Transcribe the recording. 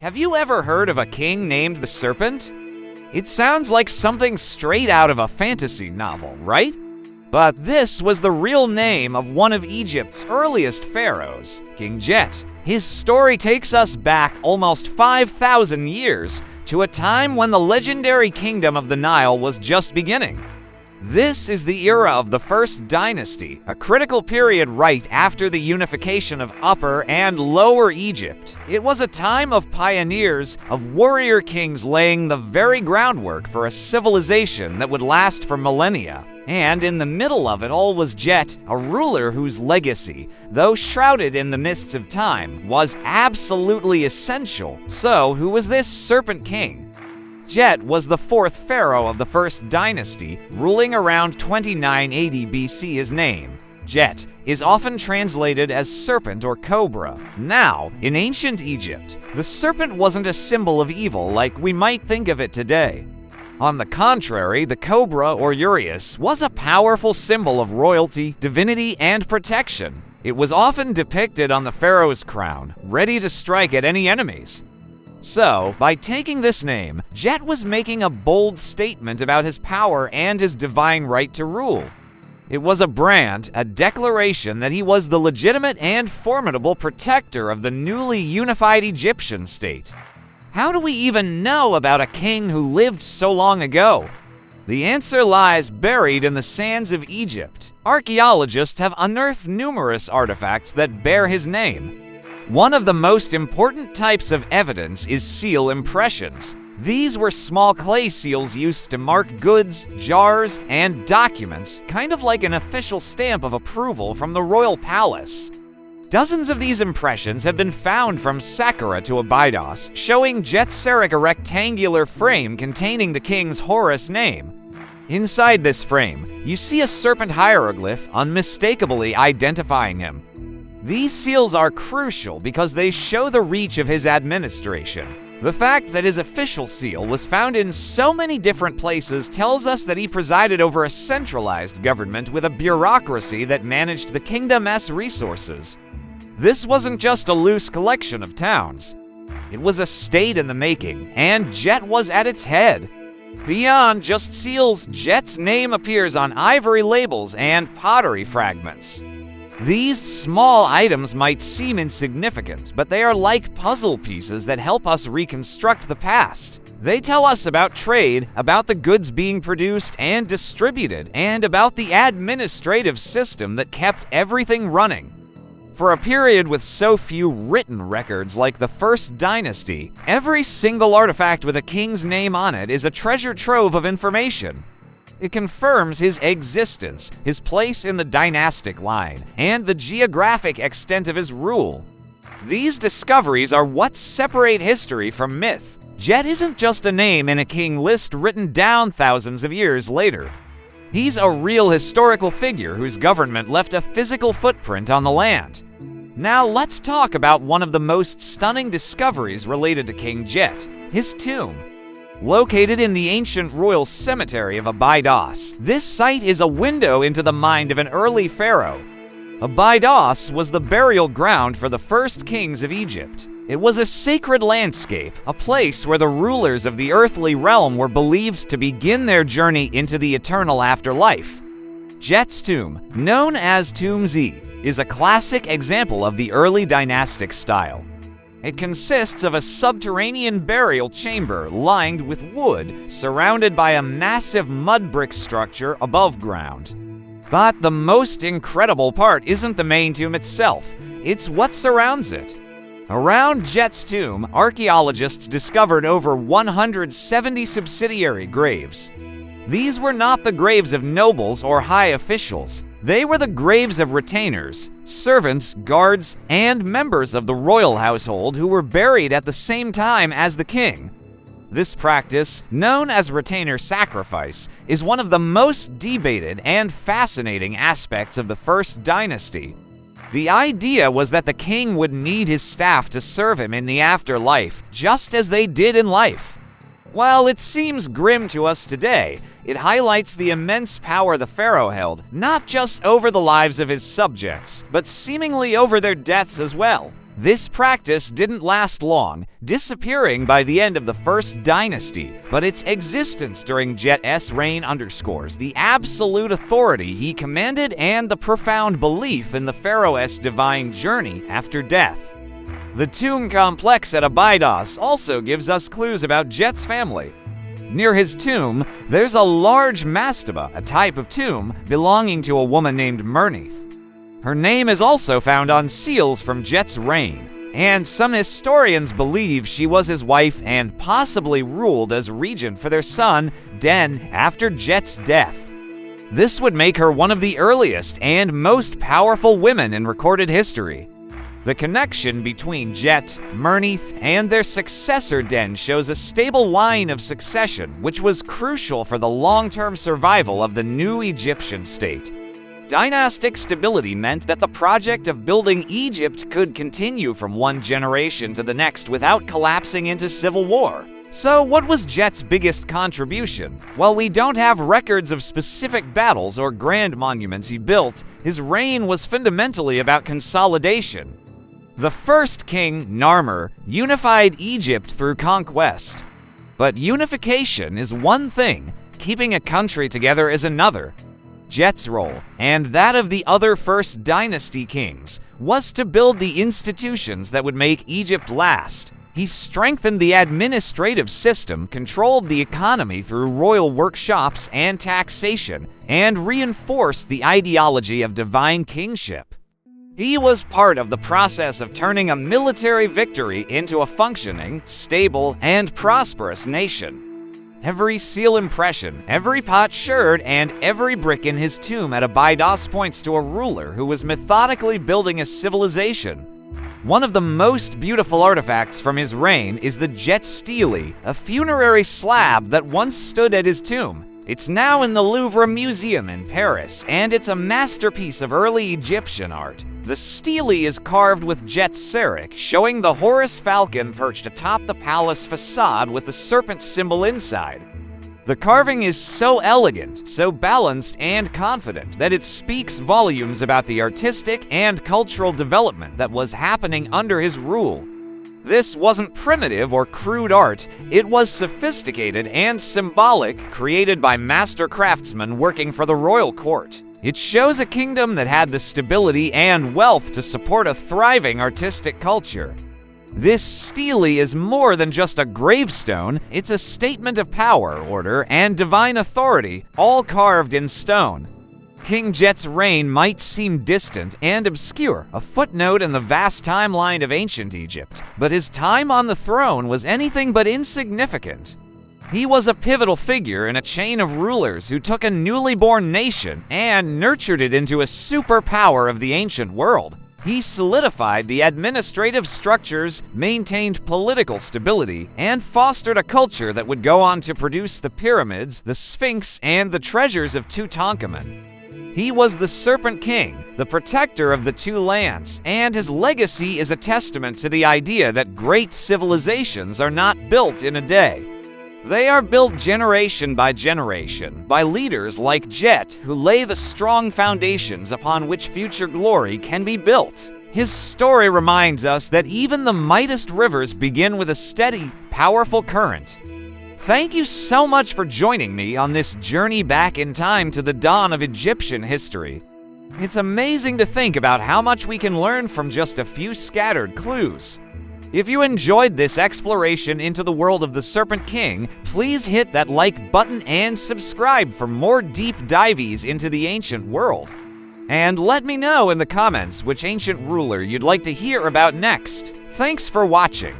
Have you ever heard of a king named the Serpent? It sounds like something straight out of a fantasy novel, right? But this was the real name of one of Egypt's earliest pharaohs, King Djet. His story takes us back almost 5,000 years to a time when the legendary kingdom of the Nile was just beginning. This is the era of the First Dynasty, a critical period right after the unification of Upper and Lower Egypt. It was a time of pioneers, of warrior kings laying the very groundwork for a civilization that would last for millennia. And in the middle of it all was Djet, a ruler whose legacy, though shrouded in the mists of time, was absolutely essential. So, who was this Serpent King? Djet was the fourth pharaoh of the First Dynasty, ruling around 2980 BC. His name, Djet, is often translated as serpent or cobra. Now, in ancient Egypt, the serpent wasn't a symbol of evil like we might think of it today. On the contrary, the cobra or uraeus was a powerful symbol of royalty, divinity, and protection. It was often depicted on the pharaoh's crown, ready to strike at any enemies. So, by taking this name, Djet was making a bold statement about his power and his divine right to rule. It was a brand, a declaration that he was the legitimate and formidable protector of the newly unified Egyptian state. How do we even know about a king who lived so long ago? The answer lies buried in the sands of Egypt. Archaeologists have unearthed numerous artifacts that bear his name. One of the most important types of evidence is seal impressions. These were small clay seals used to mark goods, jars, and documents, kind of like an official stamp of approval from the royal palace. Dozens of these impressions have been found from Saqqara to Abydos, showing Djet a rectangular frame containing the king's Horus name. Inside this frame, you see a serpent hieroglyph unmistakably identifying him. These seals are crucial because they show the reach of his administration. The fact that his official seal was found in so many different places tells us that he presided over a centralized government with a bureaucracy that managed the kingdom's resources. This wasn't just a loose collection of towns. It was a state in the making, and Djet was at its head. Beyond just seals, Djet's name appears on ivory labels and pottery fragments. These small items might seem insignificant, but they are like puzzle pieces that help us reconstruct the past. They tell us about trade, about the goods being produced and distributed, and about the administrative system that kept everything running. For a period with so few written records like the First Dynasty, every single artifact with a king's name on it is a treasure trove of information. It confirms his existence, his place in the dynastic line, and the geographic extent of his rule. These discoveries are what separate history from myth. Djet isn't just a name in a king list written down thousands of years later. He's a real historical figure whose government left a physical footprint on the land. Now let's talk about one of the most stunning discoveries related to King Djet, his tomb. Located in the ancient royal cemetery of Abydos, this site is a window into the mind of an early pharaoh. Abydos was the burial ground for the first kings of Egypt. It was a sacred landscape, a place where the rulers of the earthly realm were believed to begin their journey into the eternal afterlife. Djet's tomb, known as Tomb Z, is a classic example of the early dynastic style. It consists of a subterranean burial chamber lined with wood, surrounded by a massive mud brick structure above ground. But the most incredible part isn't the main tomb itself, it's what surrounds it. Around Djet's tomb, archaeologists discovered over 170 subsidiary graves. These were not the graves of nobles or high officials. They were the graves of retainers, servants, guards, and members of the royal household who were buried at the same time as the king. This practice, known as retainer sacrifice, is one of the most debated and fascinating aspects of the First Dynasty. The idea was that the king would need his staff to serve him in the afterlife, just as they did in life. While it seems grim to us today, it highlights the immense power the pharaoh held, not just over the lives of his subjects, but seemingly over their deaths as well. This practice didn't last long, disappearing by the end of the First Dynasty, but its existence during Djet's reign underscores the absolute authority he commanded and the profound belief in the Pharaoh's divine journey after death. The tomb complex at Abydos also gives us clues about Djet's family. Near his tomb, there's a large mastaba, a type of tomb belonging to a woman named Mernith. Her name is also found on seals from Djet's reign, and some historians believe she was his wife and possibly ruled as regent for their son, Den, after Djet's death. This would make her one of the earliest and most powerful women in recorded history. The connection between Djet, Mernith, and their successor Den shows a stable line of succession, which was crucial for the long-term survival of the new Egyptian state. Dynastic stability meant that the project of building Egypt could continue from one generation to the next without collapsing into civil war. So what was Djet's biggest contribution? While we don't have records of specific battles or grand monuments he built, his reign was fundamentally about consolidation. The first king, Narmer, unified Egypt through conquest. But unification is one thing, keeping a country together is another. Djet's role, and that of the other First Dynasty kings, was to build the institutions that would make Egypt last. He strengthened the administrative system, controlled the economy through royal workshops and taxation, and reinforced the ideology of divine kingship. He was part of the process of turning a military victory into a functioning, stable, and prosperous nation. Every seal impression, every potsherd, and every brick in his tomb at Abydos points to a ruler who was methodically building a civilization. One of the most beautiful artifacts from his reign is the Djet stele, a funerary slab that once stood at his tomb. It's now in the Louvre Museum in Paris, and it's a masterpiece of early Egyptian art. The stele is carved with Djet's Serik, showing the Horus falcon perched atop the palace facade with the serpent symbol inside. The carving is so elegant, so balanced and confident that it speaks volumes about the artistic and cultural development that was happening under his rule. This wasn't primitive or crude art, it was sophisticated and symbolic, created by master craftsmen working for the royal court. It shows a kingdom that had the stability and wealth to support a thriving artistic culture. This stele is more than just a gravestone, it's a statement of power, order, and divine authority, all carved in stone. King Djet's reign might seem distant and obscure, a footnote in the vast timeline of ancient Egypt, but his time on the throne was anything but insignificant. He was a pivotal figure in a chain of rulers who took a newly born nation and nurtured it into a superpower of the ancient world. He solidified the administrative structures, maintained political stability, and fostered a culture that would go on to produce the pyramids, the Sphinx, and the treasures of Tutankhamun. He was the Serpent King, the protector of the two lands, and his legacy is a testament to the idea that great civilizations are not built in a day. They are built generation by generation by leaders like Djet, who lay the strong foundations upon which future glory can be built. His story reminds us that even the mightiest rivers begin with a steady, powerful current. Thank you so much for joining me on this journey back in time to the dawn of Egyptian history. It's amazing to think about how much we can learn from just a few scattered clues. If you enjoyed this exploration into the world of the Serpent King, please hit that like button and subscribe for more deep dives into the ancient world. And let me know in the comments which ancient ruler you'd like to hear about next. Thanks for watching.